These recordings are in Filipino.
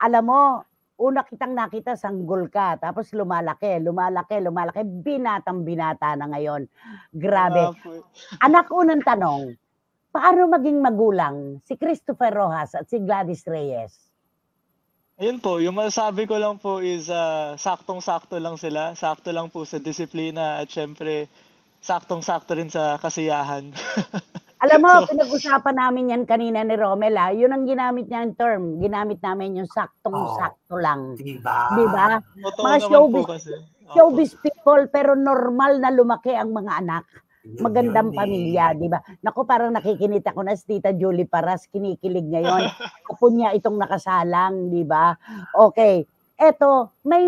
Alam mo, una kitang nakita sanggol ka, tapos lumalaki, binatang-binata na ngayon. Grabe. Anak, unang tanong, paano maging magulang si Christopher Rojas at si Gladys Reyes? Ayun po, yung masasabi ko lang po is saktong-sakto lang sila. Sakto lang po sa disiplina at syempre saktong-sakto rin sa kasiyahan. Alam mo, pinag-usapan namin yan kanina ni Romel, yun ang ginamit niya yung term. Ginamit namin yung saktong-sakto lang. Diba? Totoo Mga naman po kasi. showbiz people, pero normal na lumaki ang mga anak. Magandang pamilya, di ba? Naku, parang nakikinita ko na si Tita Julie Paras, kinikilig ngayon. Apo niya itong nakasalang, di ba? Okay. Eto, may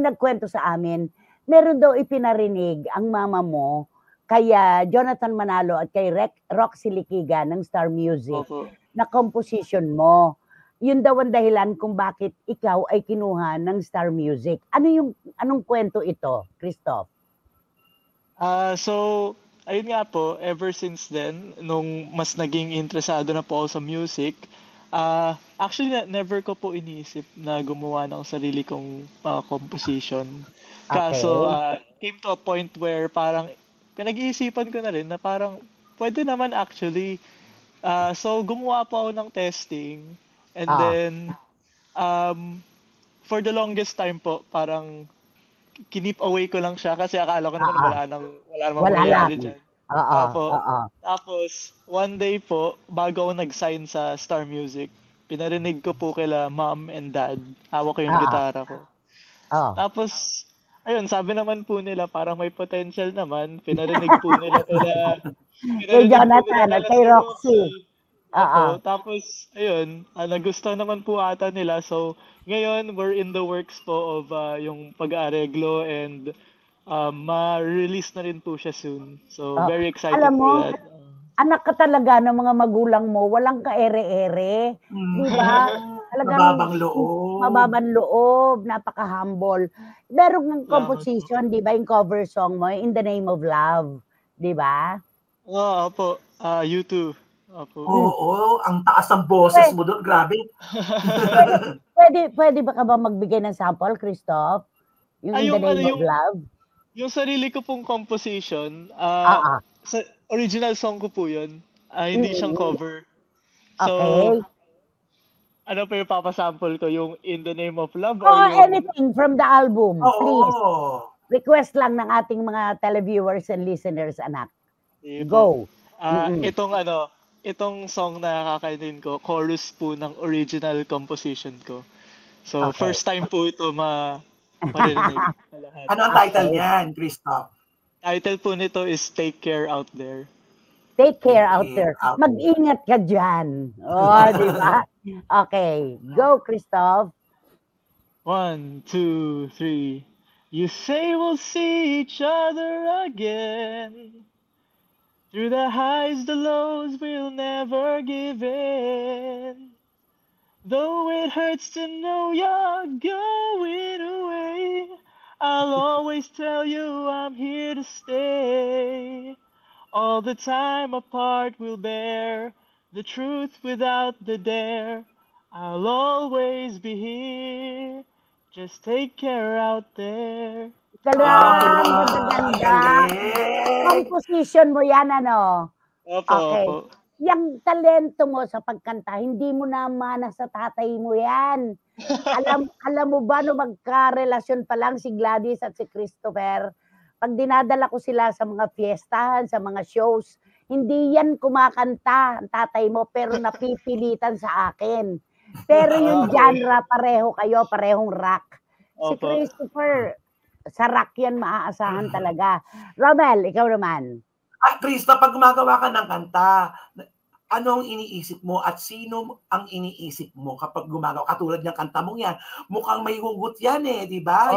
nagkwento sa amin. Meron daw ipinarinig ang mama mo kaya Jonathan Manalo at kay Roxy Liquiga ng Star Music na composition mo. Yun daw ang dahilan kung bakit ikaw ay kinuha ng Star Music. Anong kwento ito, Christoph? So, ayun nga po, ever since then, nung mas naging interesado na po ako sa music, actually, never ko po iniisip na gumawa ng sarili kong composition. Kaso, came to a point where parang pinag-iisipan ko na rin na parang pwede naman actually. So, gumawa po ako ng testing and then for the longest time po, parang kinip away ko lang siya kasi akala ko naman wala namang mangyayari dyan. Tapos, one day po, bago ako nag-sign sa Star Music, pinarinig ko po kila mom and dad. Hawak ko yung gitara ko. Tapos, ayun, sabi naman po nila parang may potential naman. Pinarinig po nila kay Jonathan at kay Roxy. Tapos, ayun, nagustuhan naman po ata nila. So, ngayon, we're in the works po of yung pag-aareglo and ma-release na rin po siya soon. So, very excited for that. Anak ka talaga ng mga magulang mo, walang ka-ere-ere. Diba? Mababang loob, napaka-humble. Meron ng composition, di ba, yung cover song mo, In the Name of Love. Di ba? Opo. You too. Oo, ang taas ng boses mo doon, grabe. Pwede ba ka ba magbigay ng sample, Christoph? Yung In the Name of Love? Yung sarili ko pong composition, sa original song ko po yun. Hindi siyang cover. So, ano pa yung papasample ko? Yung In the Name of Love? Anything from the album, please. Request lang ng ating mga televiewers and listeners, anak. Go. Itong song na kakainin ko, chorus po ng original composition ko. So, first time po ito marinig. Ano ang title niyan, Christoph? Title po nito is Take Care Out There. Take care out there. Mag-ingat ka dyan. Di ba? Okay. Go, Christoph. 1, 2, 3. You say we'll see each other again. Through the highs, the lows, we'll never give in. Though it hurts to know you're going away, I'll always tell you I'm here to stay. All the time apart we'll bear the truth without the dare. I'll always be here. Just take care out there. Ganda. Composition mo yan, ano? Opo. Yung talento mo sa pagkanta, hindi mo namana sa tatay mo yan. Alam mo ba, no magkarelasyon pa lang si Gladys at si Christopher, pag dinadala ko sila sa mga fiestahan, sa mga shows, hindi yan kumakanta ang tatay mo, pero napipilitan sa akin. Pero yung genre, pareho kayo, parehong rock. Si Christopher, sa rock yan maaasahan talaga. Romel, ikaw naman. Krista, pag gumagawa ka ng kanta, anong iniisip mo at sino ang iniisip mo kapag gumagawa? Katulad ng kanta mong yan, mukhang may hugot yan di ba?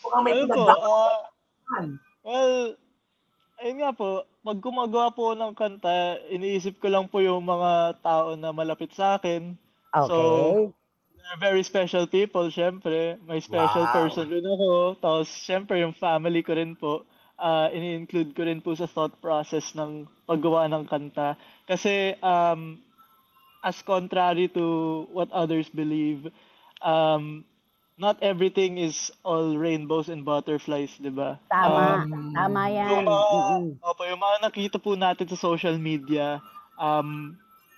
Mukhang may pinagdaan. Well, ayun nga po, pag gumagawa po ng kanta, iniisip ko lang po yung mga tao na malapit sa akin. So, they're very special people, syempre. May special person rin ako. Tapos, syempre, yung family ko rin po. Ini-include ko rin po sa thought process ng paggawa ng kanta. Kasi, as contrary to what others believe, not everything is all rainbows and butterflies, di ba? Tama. Tama yan. Yung mga nakita po natin sa social media,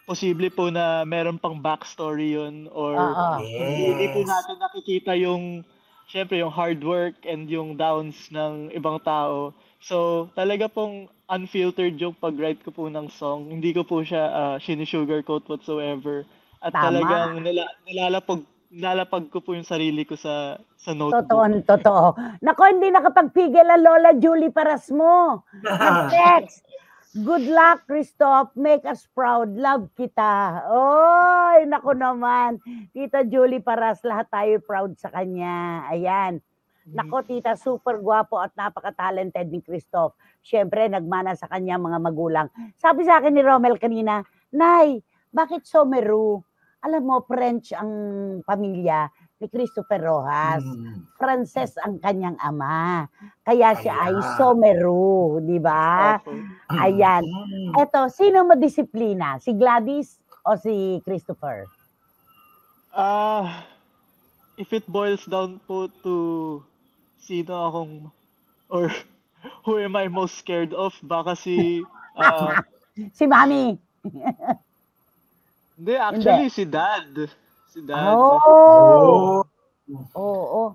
posible po na meron pang backstory yun or hindi po Yes. natin nakikita yung, syempre, yung hard work and yung downs ng ibang tao. So, talaga pong unfiltered yung pag-write ko po ng song. Hindi ko po siya sinisugarcoat whatsoever. At Tama. talagang nilalapag ko po yung sarili ko sa notebook. Totoo. Nako, hindi nakapagpigil ang Lola Julie Paras mo. Nag-text. Good luck, Christoph. Make us proud. Love kita. Oy, nako naman. Tita Julie Paras, lahat tayo proud sa kanya. Ayan. Nako, tita, super gwapo at napaka-talented ni Christoph. Siyempre, nagmana sa kanya mga magulang. Sabi sa akin ni Romel kanina, Nay, bakit Someru? Alam mo, French ang pamilya ni Christopher Rojas. Frances ang kanyang ama. Kaya siya ay Someru, di ba? Ayan. Eto, sino madisiplina? Si Gladys o si Christopher? If it boils down po to sino akong, or who am I most scared of, baka si si Mami. Hindi, actually, si Dad. Si Dad. Oo.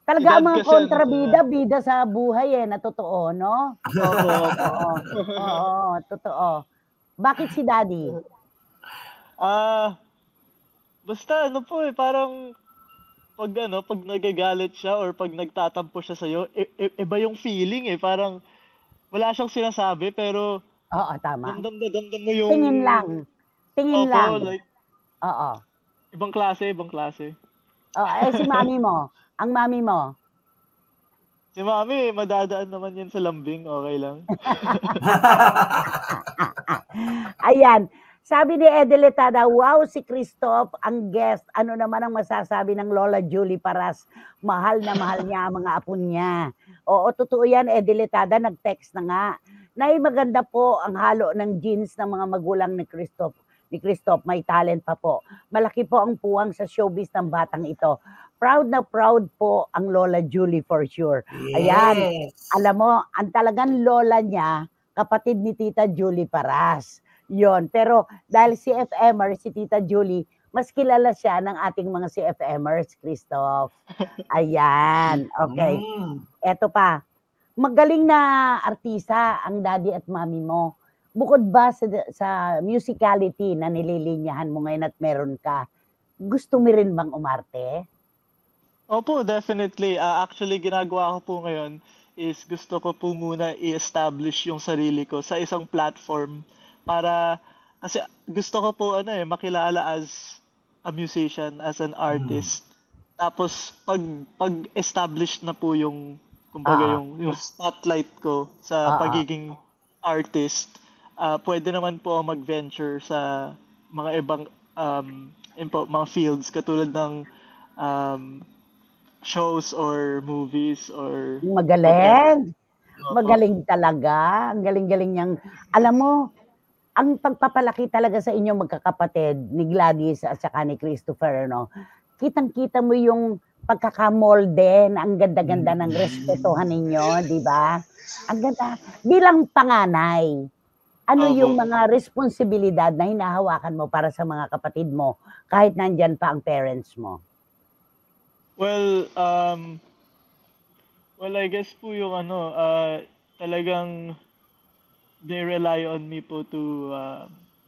Talaga ang mga kontrabida, bida sa buhay na totoo, no? Oo, totoo. Bakit si Daddy? Basta parang pag nagagalit siya or pag nagtatampo siya sa'yo, iba yung feeling parang wala siyang sinasabi pero oo, tama. Damdam mo yung Tingin lang. Like, oo. Ibang klase. Si Mami mo. Ang Mami mo. Si Mami, madadaan naman yan sa lambing. Okay lang. Ayan. Sabi ni Edeletada, wow, si Christoph, ang guest. Ano naman ang masasabi ng Lola Julie Paras? Mahal na mahal niya ang mga apo niya. Oo, totoo yan, Edeletada. Nag-text na nga. Nay, maganda po ang halo ng genes ng mga magulang ni Christoph. May talent pa po. Malaki po ang puwang sa showbiz ng batang ito. Proud na proud po ang Lola Julie for sure. Yes. Ayan, alam mo, ang talagang lola niya, kapatid ni Tita Julie Paras. Yon. Pero dahil CFMer, si Tita Julie, mas kilala siya ng ating mga CFMers, Christoph. Ayan, okay. Eto pa, magaling na artista ang daddy at mami mo. Bukod ba sa musicality na nililinyahan mo ngayon at meron ka, gusto mo rin bang umarte? Opo, definitely. Actually, ginagawa ko po ngayon is gusto ko po muna i-establish yung sarili ko sa isang platform para, kasi gusto ko po makilala as a musician, as an artist. Tapos, pag-establish na po yung, kumbaga yung spotlight ko sa pagiging artist, pwede naman po mag-venture sa mga ibang mga fields katulad ng shows or movies or magaling. Magaling talaga. Ang galing-galing niyang. Alam mo, ang pagpapalaki talaga sa inyong magkakapatid ni Gladys at saka ni Christopher, no? Kitang-kita mo yung pagkakamolde na ang ganda-ganda ng respetuhan ninyo, di ba? Ang ganda. Bilang panganay, ano yung mga responsibilidad na hinahawakan mo para sa mga kapatid mo kahit nandyan pa ang parents mo? Well, I guess po yung talagang they rely on me po to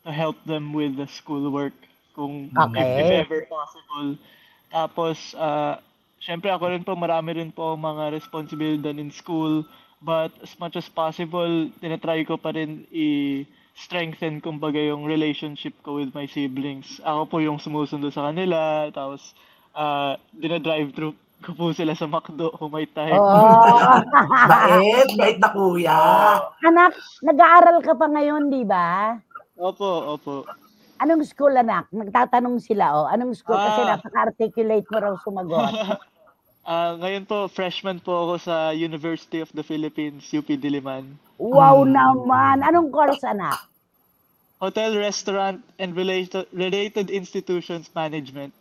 help them with the schoolwork kung if ever possible. Tapos, syempre ako rin po, marami rin po mga responsibilidad in school. But as much as possible, tinatry ko pa rin i-strengthen kumbaga yung relationship ko with my siblings. Ako po yung sumusundo sa kanila, tapos dinadrive-thru ko po sila sa McDo kung may time. Bait na kuya. Anak, nag-aaral ka pa ngayon, di ba? Opo. Anong school, anak? Nagtatanong sila, anong school? Kasi napaka-articulate mo raw sumagot. Ngayon po, freshman po ako sa University of the Philippines, UP Diliman. Wow naman! Anong course, anak? Hotel, Restaurant, and related institutions management.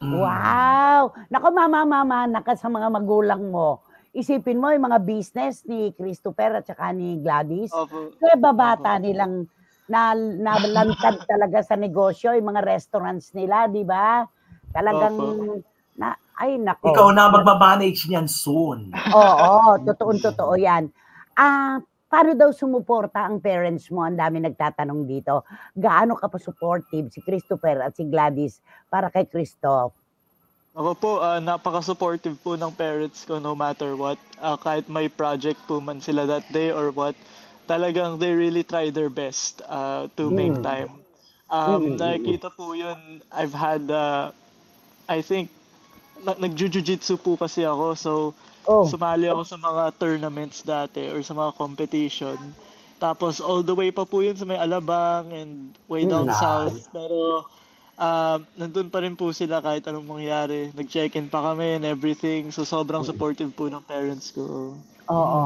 Wow! Naku, mama, naka sa mga magulang mo. Isipin mo yung mga business ni Christopher at saka ni Gladys. Opo. Kaya babata nilang nalantad talaga sa negosyo, yung mga restaurants nila, di ba? Talagang, ay nako. Ikaw na magmamanage niyan soon. Oo, totoo yan. Paano daw sumuporta ang parents mo? Ang dami nagtatanong dito. Gaano ka pa supportive si Christopher at si Gladys para kay Christoph? Ako po, napaka-supportive po ng parents ko no matter what. Kahit may project po man sila that day or what, talagang they really try their best to make time. Nakikita po yun, I've had, I think, nag-jiu-jitsu po kasi ako, so sumali ako sa mga tournaments dati or sa mga competition. Tapos all the way pa po yun sa may Alabang and way down south. Pero nandun pa rin po sila kahit anong mangyari. Nag-check-in pa kami and everything. So sobrang supportive po ng parents ko. Oo.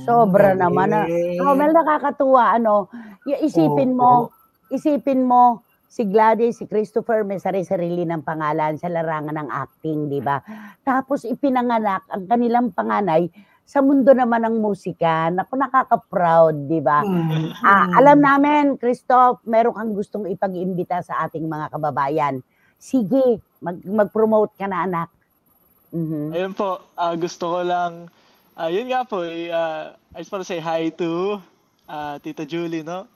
Sobra naman. Mel, nakakatuwa. Isipin mo, si Gladys, si Christopher, may sarili-sarili ng pangalan sa larangan ng acting, di ba? Tapos ipinanganak ang kanilang panganay sa mundo naman ng musika. Naku, nakaka-proud, di ba? Alam namin, Christoph, meron kang gustong ipag-imbita sa ating mga kababayan. Sige, mag-promote ka na, anak. Ayun po, gusto ko lang, yun nga po, I just want to say hi to Tita Julie, no?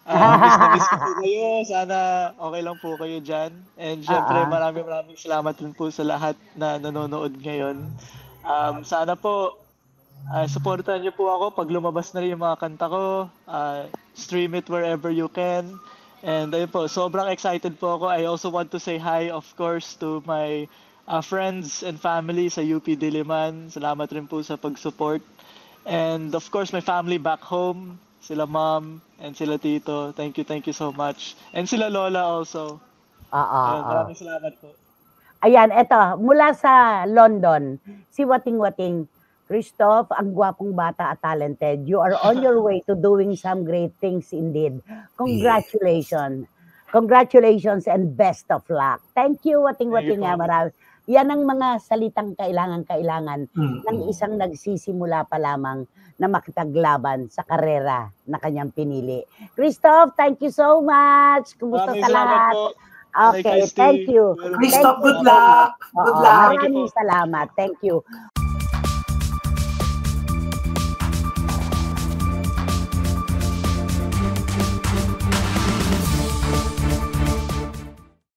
Miss ko po kayo. Sana okay lang po kayo dyan. And syempre, maraming salamat rin po sa lahat na nanonood ngayon. Sana po, supportan niyo po ako pag lumabas na rin yung mga kanta ko. Stream it wherever you can. And ayun po, sobrang excited po ako. I also want to say hi, of course, to my friends and family sa UP Diliman. Salamat rin po sa pag-support. And of course, my family back home. Sila mom and sila tito. Thank you so much. And sila lola also. Maraming salamat po. Ayan, eto, mula sa London, si Wating-Wating, Christoph, ang gwapong bata at talented. You are on your way to doing some great things indeed. Congratulations. Congratulations and best of luck. Thank you, Wating-Wating. Marami. Yan ang mga salitang kailangan ng isang nagsisimula pa lamang na makipaglaban sa karera na kanyang pinili. Christoph, thank you so much. Kumusta sa lahat? Okay, thank you. Christoph, good luck. Good luck. Maraming salamat. Thank you.